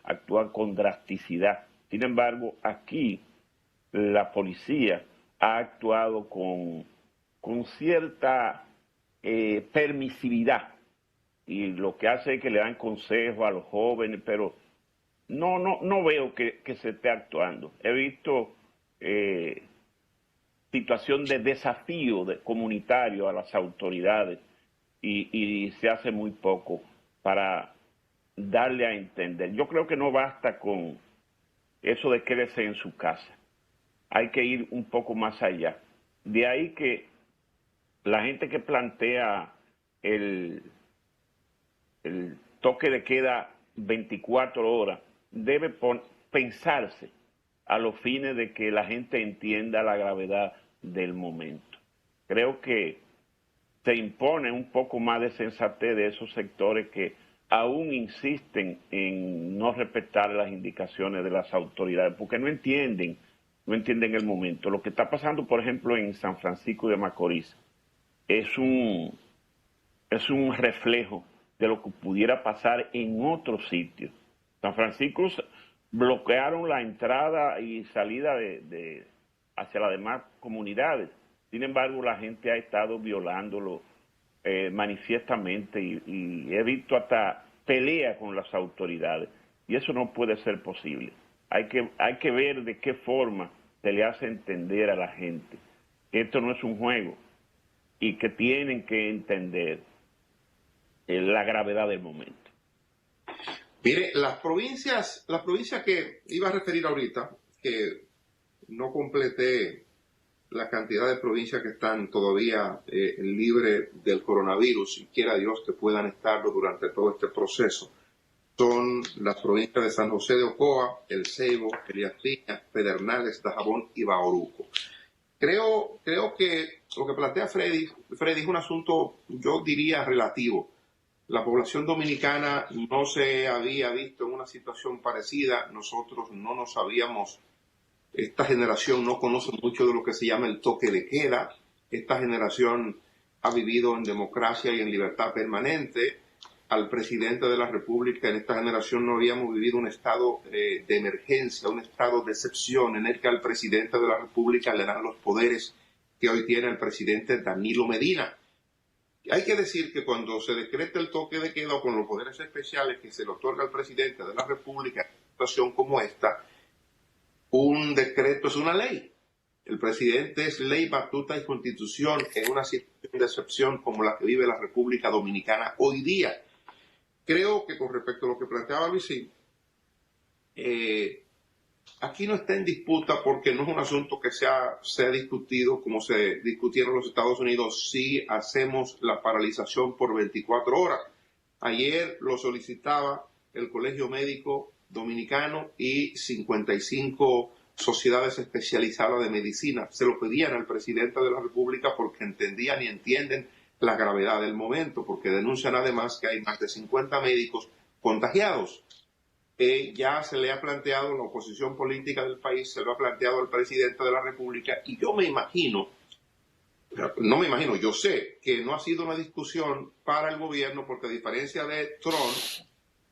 actúan con drasticidad. Sin embargo, aquí la policía ha actuado con cierta permisividad, y lo que hace es que le dan consejos a los jóvenes, pero no veo que se esté actuando. He visto situación de desafío comunitario a las autoridades y se hace muy poco para darle a entender. Yo creo que no basta con eso de quedarse en su casa. Hay que ir un poco más allá. De ahí que la gente que plantea el toque de queda 24 horas debe pensarse a los fines de que la gente entienda la gravedad del momento. Creo que se impone un poco más de sensatez de esos sectores que aún insisten en no respetar las indicaciones de las autoridades, porque no entienden el momento. Lo que está pasando, por ejemplo, en San Francisco de Macorís es un reflejo de lo que pudiera pasar en otros sitios. San Francisco bloquearon la entrada y salida hacia las demás comunidades. Sin embargo, la gente ha estado violándolo manifiestamente y he visto hasta pelea con las autoridades. Y eso no puede ser posible. Hay que ver de qué forma se le hace entender a la gente que esto no es un juego y que tienen que entender la gravedad del momento. Mire, las provincias que iba a referir ahorita, que no completé la cantidad de provincias que están todavía libres del coronavirus, y quiera Dios que puedan estarlo durante todo este proceso, son las provincias de San José de Ocoa, El Ceibo, Elías Piña, Pedernales, Dajabón y Bauruco. Creo que lo que plantea Freddy es un asunto, yo diría, relativo. La población dominicana no se había visto en una situación parecida. Nosotros no nos sabíamos, esta generación no conoce mucho de lo que se llama el toque de queda. Esta generación ha vivido en democracia y en libertad permanente. Al presidente de la República, en esta generación no habíamos vivido un estado de emergencia, un estado de excepción en el que al presidente de la República le dan los poderes que hoy tiene el presidente Danilo Medina. Hay que decir que cuando se decreta el toque de queda o con los poderes especiales que se le otorga al presidente de la República en una situación como esta, un decreto es una ley. El presidente es ley, batuta y constitución en una situación de excepción como la que vive la República Dominicana hoy día. Creo que con respecto a lo que planteaba Luisín, aquí no está en disputa porque no es un asunto que se ha discutido como se discutieron en los Estados Unidos si hacemos la paralización por 24 horas. Ayer lo solicitaba el Colegio Médico Dominicano y 55 sociedades especializadas de medicina. Se lo pedían al presidente de la República porque entendían y entienden la gravedad del momento, porque denuncian además que hay más de 50 médicos contagiados. Ya se le ha planteado en la oposición política del país, se lo ha planteado al presidente de la República, y yo yo sé que no ha sido una discusión para el gobierno, porque a diferencia de Trump,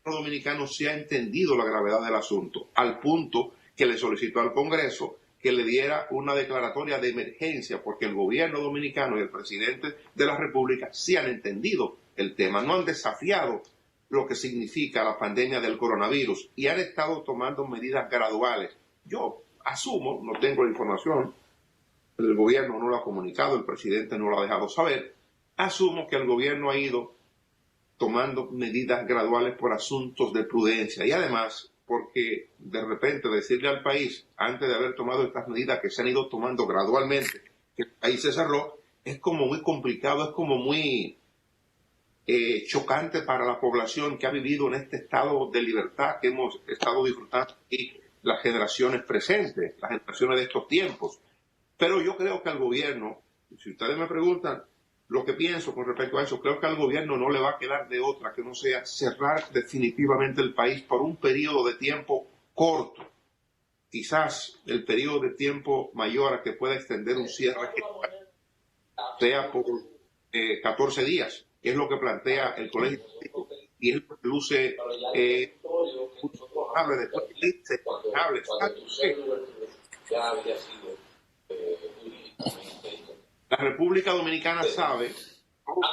el dominicano sí ha entendido la gravedad del asunto, al punto que le solicitó al Congreso que le diera una declaratoria de emergencia, porque el gobierno dominicano y el presidente de la República sí han entendido el tema, no han desafiado lo que significa la pandemia del coronavirus y han estado tomando medidas graduales. Yo asumo, no tengo la información, el gobierno no lo ha comunicado, el presidente no lo ha dejado saber, asumo que el gobierno ha ido tomando medidas graduales por asuntos de prudencia y además porque de repente decirle al país, antes de haber tomado estas medidas que se han ido tomando gradualmente, que el país se cerró, es como muy complicado, es como muy chocante para la población que ha vivido en este estado de libertad que hemos estado disfrutando y las generaciones presentes, las generaciones de estos tiempos. Pero yo creo que al gobierno, si ustedes me preguntan lo que pienso con respecto a eso, creo que al gobierno no le va a quedar de otra que no sea cerrar definitivamente el país por un periodo de tiempo corto. Quizás el periodo de tiempo mayor a que pueda extender un cierre sea por 14 días, que es lo que plantea el Colegio Médico, y es lo que luce hable de hable. Ya había sido jurídicamente. La República Dominicana sabe, todos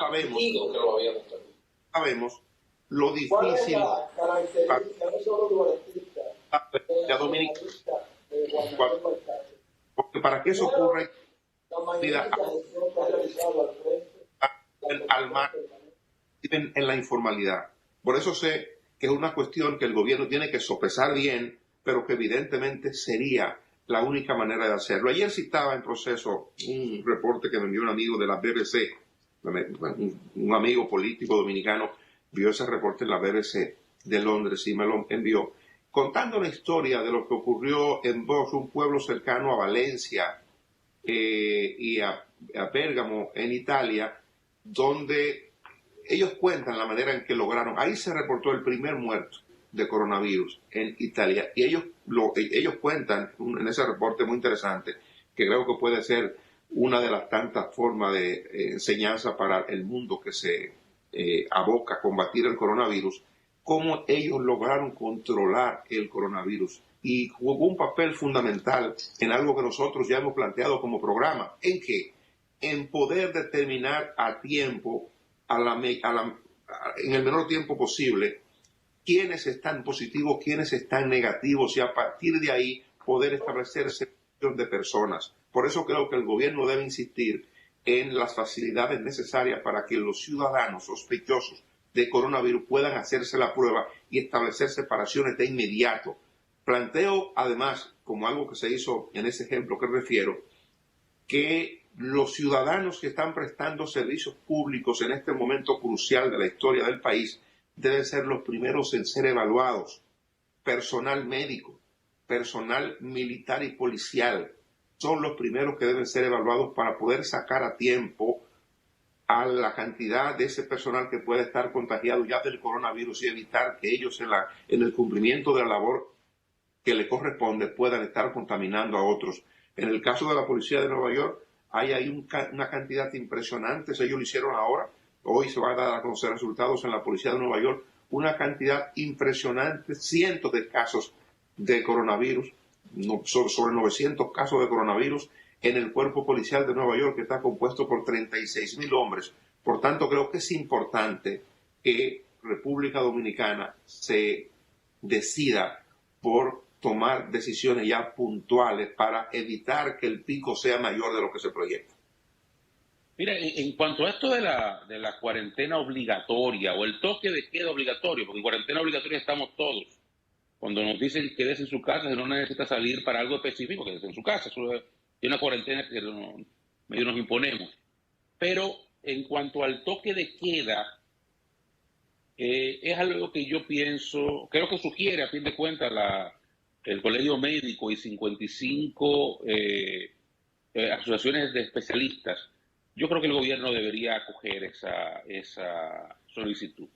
sabemos lo difícil la dominicana, porque para que eso ocurra al mar viven en la informalidad. Por eso sé que es una cuestión que el gobierno tiene que sopesar bien, pero que evidentemente sería la única manera de hacerlo. Ayer citaba en proceso un reporte que me envió un amigo de la BBC, un amigo político dominicano vio ese reporte en la BBC de Londres y me lo envió, contando la historia de lo que ocurrió en Vos, un pueblo cercano a Valencia y a Bérgamo, en Italia, donde ellos cuentan la manera en que lograron. Ahí se reportó el primer muerto de coronavirus en Italia y ellos cuentan en ese reporte muy interesante, que creo que puede ser una de las tantas formas de enseñanza para el mundo que se aboca a combatir el coronavirus, cómo ellos lograron controlar el coronavirus y jugó un papel fundamental en algo que nosotros ya hemos planteado como programa. ¿En qué? En poder determinar a tiempo, en el menor tiempo posible, quiénes están positivos, quiénes están negativos y a partir de ahí poder establecer selección de personas. Por eso creo que el gobierno debe insistir en las facilidades necesarias para que los ciudadanos sospechosos de coronavirus puedan hacerse la prueba y establecer separaciones de inmediato. Planteo además, como algo que se hizo en ese ejemplo que refiero, que los ciudadanos que están prestando servicios públicos en este momento crucial de la historia del país deben ser los primeros en ser evaluados. Personal médico, personal militar y policial son los primeros que deben ser evaluados para poder sacar a tiempo a la cantidad de ese personal que puede estar contagiado ya del coronavirus y evitar que ellos en el cumplimiento de la labor que le corresponde puedan estar contaminando a otros. En el caso de la policía de Nueva York hay ahí una cantidad impresionante, ellos lo hicieron ahora, hoy se van a dar a conocer resultados en la policía de Nueva York, una cantidad impresionante, cientos de casos de coronavirus, sobre 900 casos de coronavirus en el cuerpo policial de Nueva York, que está compuesto por 36.000 hombres. Por tanto, creo que es importante que República Dominicana se decida por tomar decisiones ya puntuales para evitar que el pico sea mayor de lo que se proyecta. Mira, en cuanto a esto de la cuarentena obligatoria o el toque de queda obligatorio, porque en cuarentena obligatoria estamos todos. Cuando nos dicen quédese en su casa, no necesita salir para algo específico, quédese en su casa. Eso es una cuarentena que medio nos imponemos. Pero en cuanto al toque de queda, es algo que yo pienso, creo que sugiere a fin de cuentas el Colegio Médico y 55 asociaciones de especialistas. Yo creo que el gobierno debería acoger esa solicitud.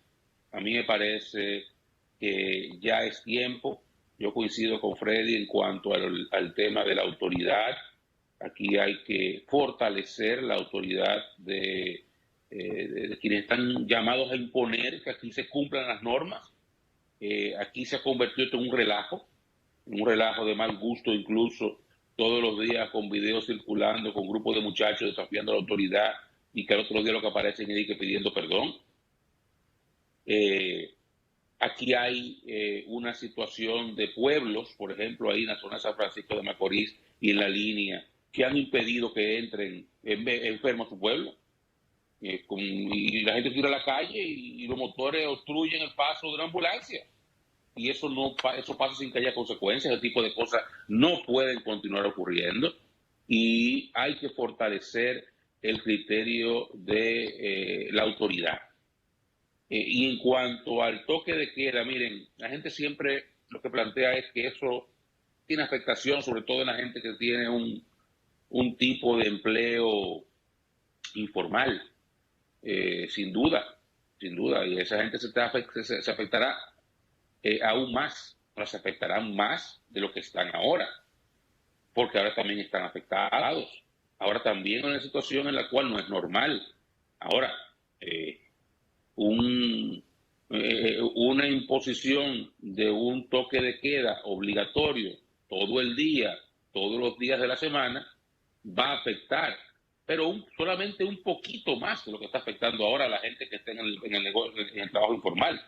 A mí me parece que ya es tiempo. Yo coincido con Freddy en cuanto al tema de la autoridad. Aquí hay que fortalecer la autoridad de quienes están llamados a imponer que aquí se cumplan las normas. Aquí se ha convertido en un relajo de mal gusto, incluso todos los días con videos circulando, con grupos de muchachos desafiando a la autoridad y que al otro día lo que aparecen es que pidiendo perdón. Aquí hay una situación de pueblos, por ejemplo, ahí en la zona de San Francisco de Macorís y en la línea, que han impedido que entren enfermos a su pueblo. Y la gente tira a la calle y los motores obstruyen el paso de una ambulancia. Y eso pasa sin que haya consecuencias. Ese tipo de cosas no pueden continuar ocurriendo. Y hay que fortalecer el criterio de la autoridad. Y en cuanto al toque de queda, miren, la gente siempre lo que plantea es que eso tiene afectación, sobre todo en la gente que tiene un tipo de empleo informal, sin duda, y esa gente se afectará aún más, pero se afectarán más de lo que están ahora, porque ahora también están afectados, ahora también en una situación en la cual no es normal. Ahora, un una imposición de un toque de queda obligatorio todo el día, todos los días de la semana, va a afectar, pero solamente un poquito más de lo que está afectando ahora a la gente que está en el negocio, en el trabajo informal,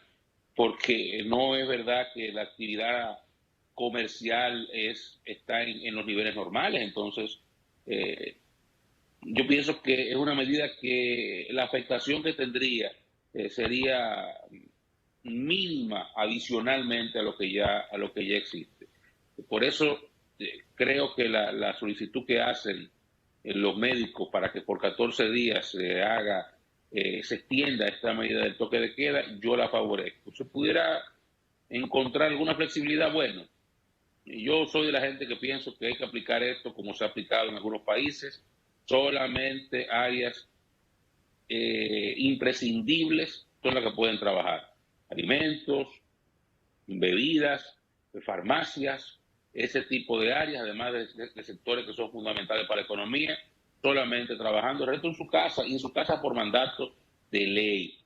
porque no es verdad que la actividad comercial está en los niveles normales. Entonces, yo pienso que es una medida que la afectación que tendría sería mínima adicionalmente a lo que ya existe. Por eso creo que la solicitud que hacen los médicos para que por 14 días se extienda esta medida del toque de queda, yo la favorezco. ¿Se pudiera encontrar alguna flexibilidad? Bueno, yo soy de la gente que pienso que hay que aplicar esto como se ha aplicado en algunos países, solamente áreas imprescindibles son las que pueden trabajar. Alimentos, bebidas, farmacias, ese tipo de áreas, además de sectores que son fundamentales para la economía, solamente trabajando, el resto en su casa, y en su casa por mandato de ley.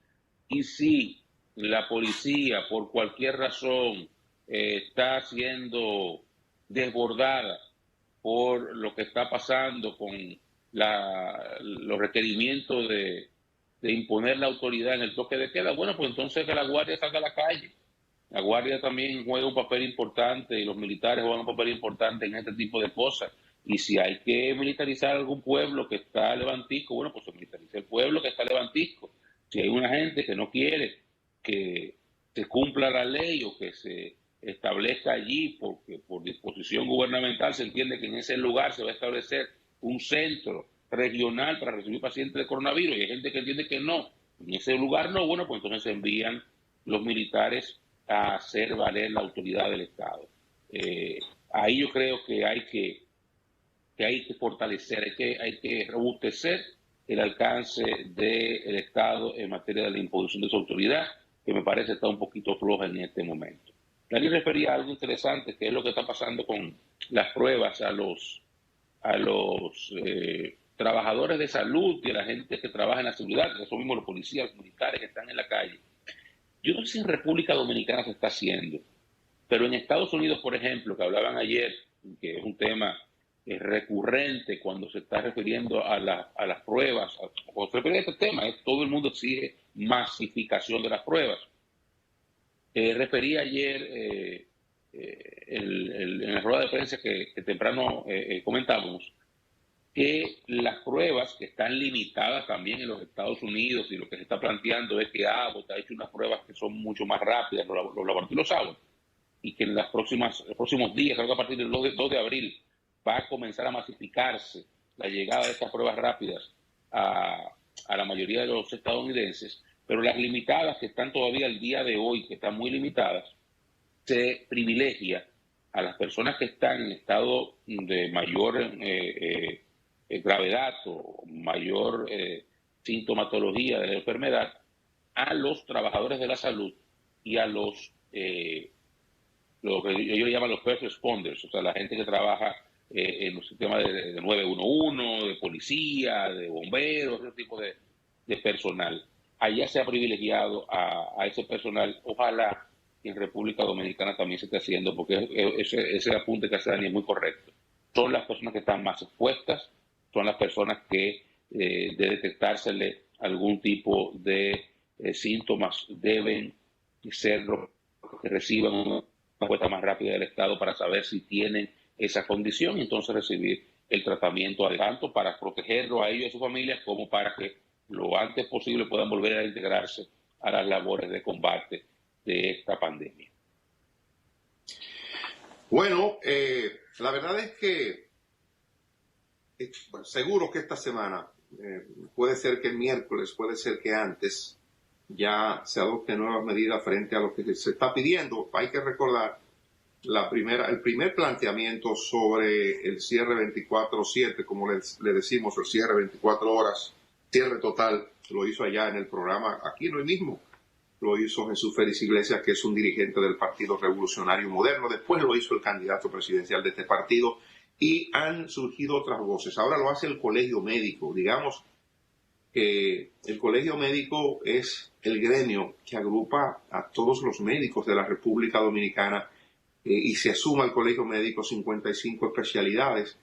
Y si la policía, por cualquier razón, está siendo desbordada por lo que está pasando con los requerimientos de imponer la autoridad en el toque de queda, bueno, pues entonces que la Guardia salga a la calle. La Guardia también juega un papel importante y los militares juegan un papel importante en este tipo de cosas. Y si hay que militarizar algún pueblo que está levantisco, bueno, pues se militariza el pueblo que está levantisco. Si hay una gente que no quiere que se cumpla la ley o que se establezca allí, porque por disposición gubernamental se entiende que en ese lugar se va a establecer un centro regional para recibir pacientes de coronavirus, y hay gente que entiende que no, en ese lugar no, bueno, pues entonces se envían los militares a hacer valer la autoridad del Estado. Ahí yo creo que hay que fortalecer, hay que robustecer el alcance del Estado en materia de la imposición de su autoridad, que me parece está un poquito floja en este momento. Dani refería a algo interesante, que es lo que está pasando con las pruebas a los trabajadores de salud y a la gente que trabaja en la seguridad, que son mismos los policías, los militares que están en la calle. Yo no sé si en República Dominicana se está haciendo, pero en Estados Unidos, por ejemplo, que hablaban ayer, que es un tema recurrente cuando se está refiriendo a las pruebas, cuando se refiere a este tema, todo el mundo exige masificación de las pruebas. Refería ayer en la rueda de prensa que temprano comentábamos, que las pruebas que están limitadas también en los Estados Unidos, y lo que se está planteando es que Abbott ha hecho unas pruebas que son mucho más rápidas, los laboratorios Abbott, y que en los próximos días, creo que a partir del 2 de abril, va a comenzar a masificarse la llegada de estas pruebas rápidas a la mayoría de los estadounidenses, pero las limitadas que están todavía al día de hoy, que están muy limitadas, se privilegia a las personas que están en estado de mayor gravedad o mayor sintomatología de la enfermedad, a los trabajadores de la salud y a lo que ellos llaman los first responders, o sea, la gente que trabaja en los sistemas de 911, de policía, de bomberos, ese tipo de personal. Allá se ha privilegiado a ese personal. Ojalá en República Dominicana también se esté haciendo, porque ese apunte que hace Dani es muy correcto. Son las personas que están más expuestas, son las personas que de detectársele algún tipo de síntomas deben ser los que reciban una respuesta más rápida del Estado para saber si tienen esa condición y entonces recibir el tratamiento tanto para protegerlo a ellos y a sus familias como para que lo antes posible puedan volver a integrarse a las labores de combate de esta pandemia. Bueno, la verdad es que seguro que esta semana, puede ser que el miércoles, puede ser que antes, ya se adopten nuevas medidas frente a lo que se está pidiendo. Hay que recordar el primer planteamiento sobre el cierre 24/7, como le decimos, el cierre 24 horas, cierre total, lo hizo allá en el programa, aquí no el mismo, lo hizo Jesús Félix Iglesias, que es un dirigente del Partido Revolucionario Moderno, después lo hizo el candidato presidencial de este partido, y han surgido otras voces. Ahora lo hace el Colegio Médico, digamos, El colegio médico es el gremio que agrupa a todos los médicos de la República Dominicana y se suma al colegio médico 55 especialidades.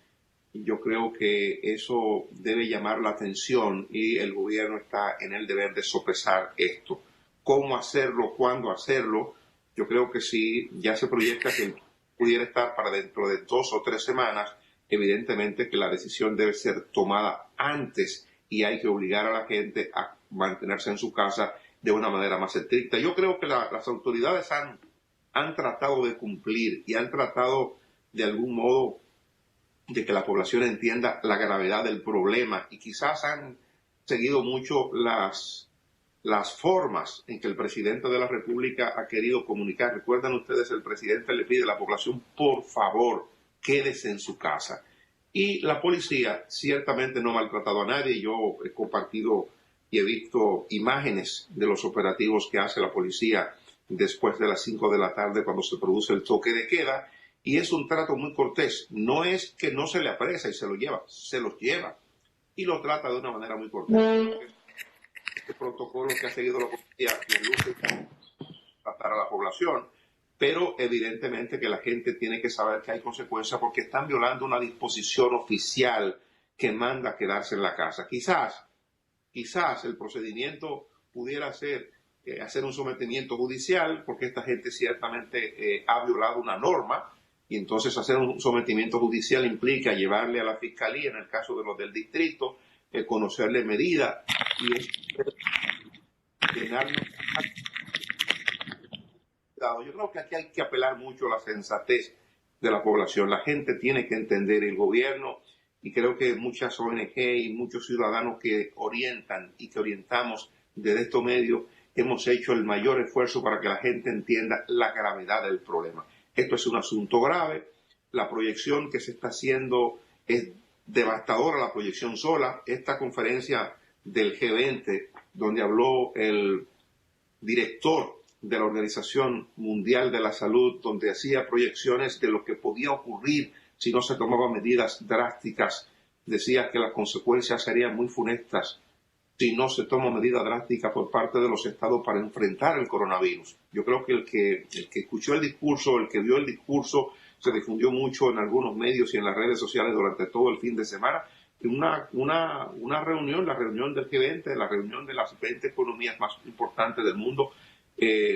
Yo creo que eso debe llamar la atención y el gobierno está en el deber de sopesar esto. ¿Cómo hacerlo? ¿Cuándo hacerlo? Yo creo que si ya se proyecta que pudiera estar para dentro de 2 o 3 semanas, evidentemente que la decisión debe ser tomada antes y hay que obligar a la gente a mantenerse en su casa de una manera más estricta. Yo creo que las autoridades han tratado de cumplir y han tratado de algún modo de que la población entienda la gravedad del problema y quizás han seguido mucho las formas en que el presidente de la República ha querido comunicar. Recuerdan ustedes, el presidente le pide a la población, por favor, quédese en su casa. Y la policía ciertamente no ha maltratado a nadie. Yo he compartido y he visto imágenes de los operativos que hace la policía después de las 5 de la tarde cuando se produce el toque de queda. Y es un trato muy cortés. No es que no se le apresa y se los lleva. Y lo trata de una manera muy cortés. Este protocolo que ha seguido la policía me luce tratar a la población, pero evidentemente que la gente tiene que saber que hay consecuencias porque están violando una disposición oficial que manda a quedarse en la casa. Quizás el procedimiento pudiera ser hacer un sometimiento judicial, porque esta gente ciertamente ha violado una norma, y entonces hacer un sometimiento judicial implica llevarle a la fiscalía, en el caso de los del distrito, conocerle medidas, y es llenarnos. Yo creo que aquí hay que apelar mucho a la sensatez de la población. La gente tiene que entender el gobierno, y creo que muchas ONG y muchos ciudadanos que orientan y que orientamos desde estos medios hemos hecho el mayor esfuerzo para que la gente entienda la gravedad del problema. Esto es un asunto grave. La proyección que se está haciendo es devastadora, la proyección sola. Esta conferencia del G20, donde habló el director de la Organización Mundial de la Salud, donde hacía proyecciones de lo que podía ocurrir si no se tomaban medidas drásticas, decía que las consecuencias serían muy funestas si no se toma medidas drásticas por parte de los estados para enfrentar el coronavirus. Yo creo que el que escuchó el discurso, el que vio el discurso, se difundió mucho en algunos medios y en las redes sociales durante todo el fin de semana. Una reunión, la reunión del G20, la reunión de las 20 economías más importantes del mundo,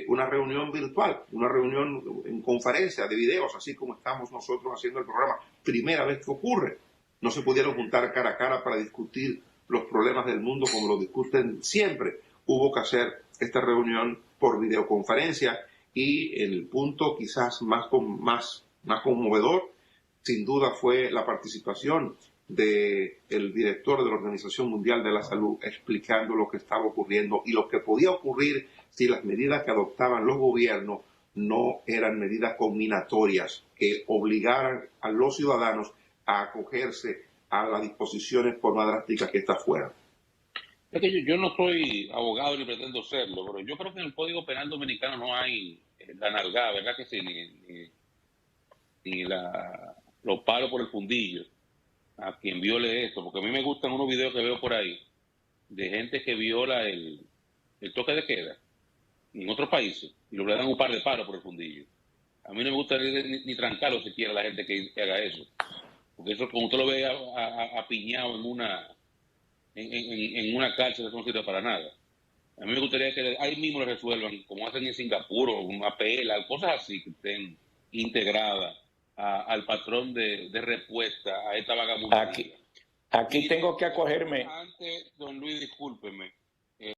una reunión virtual, una reunión en conferencia de videos, así como estamos nosotros haciendo el programa. Primera vez que ocurre. No se pudieron juntar cara a cara para discutir los problemas del mundo como lo discuten siempre. Hubo que hacer esta reunión por videoconferencia, y el punto quizás más conmovedor, sin duda, fue la participación del director de la Organización Mundial de la Salud explicando lo que estaba ocurriendo y lo que podía ocurrir si las medidas que adoptaban los gobiernos no eran medidas combinatorias que obligaran a los ciudadanos a acogerse a las disposiciones por más drásticas que estas fueran. Es que yo no soy abogado ni pretendo serlo, pero yo creo que en el Código Penal Dominicano no hay la nalgada, ¿verdad que sí? Ni los palos por el fundillo a quien viole esto, porque a mí me gustan unos videos que veo por ahí de gente que viola el toque de queda en otros países y le dan un par de palos por el fundillo. A mí no me gusta ni trancarlo siquiera la gente que haga eso, porque eso, como usted lo ve apiñado en una cárcel, eso no sirve para nada. A mí me gustaría que ahí mismo lo resuelvan, como hacen en Singapur, o una PL, cosas así que estén integradas al patrón de respuesta a esta vagabundería. Aquí tengo que acogerme. Antes, don Luis, discúlpeme,